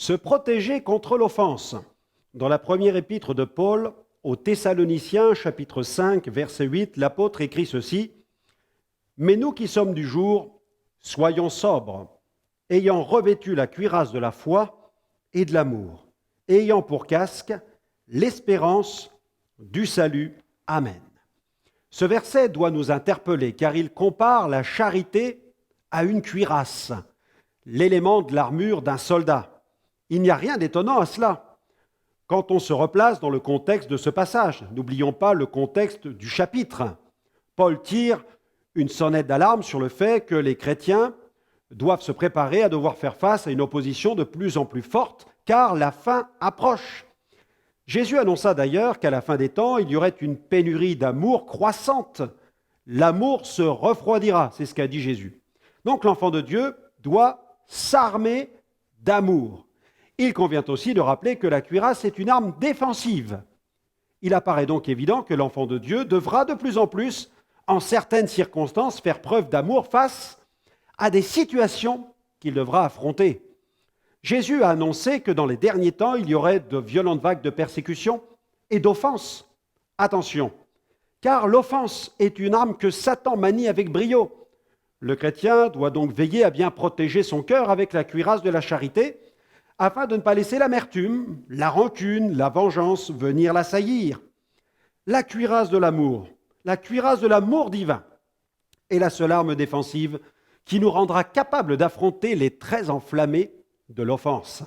Se protéger contre l'offense. Dans la première épître de Paul aux Thessaloniciens, chapitre 5, verset 8, l'apôtre écrit ceci: « Mais nous qui sommes du jour, soyons sobres, ayant revêtu la cuirasse de la foi et de l'amour, ayant pour casque l'espérance du salut. Amen. » Ce verset doit nous interpeller car il compare la charité à une cuirasse, l'élément de l'armure d'un soldat. Il n'y a rien d'étonnant à cela quand on se replace dans le contexte de ce passage. N'oublions pas le contexte du chapitre. Paul tire une sonnette d'alarme sur le fait que les chrétiens doivent se préparer à devoir faire face à une opposition de plus en plus forte, car la fin approche. Jésus annonça d'ailleurs qu'à la fin des temps, il y aurait une pénurie d'amour croissante. L'amour se refroidira, c'est ce qu'a dit Jésus. Donc l'enfant de Dieu doit s'armer d'amour. Il convient aussi de rappeler que la cuirasse est une arme défensive. Il apparaît donc évident que l'enfant de Dieu devra de plus en plus, en certaines circonstances, faire preuve d'amour face à des situations qu'il devra affronter. Jésus a annoncé que dans les derniers temps, il y aurait de violentes vagues de persécution et d'offenses. Attention, car l'offense est une arme que Satan manie avec brio. Le chrétien doit donc veiller à bien protéger son cœur avec la cuirasse de la charité, afin de ne pas laisser l'amertume, la rancune, la vengeance venir l'assaillir. La cuirasse de l'amour divin, est la seule arme défensive qui nous rendra capables d'affronter les traits enflammés de l'offense.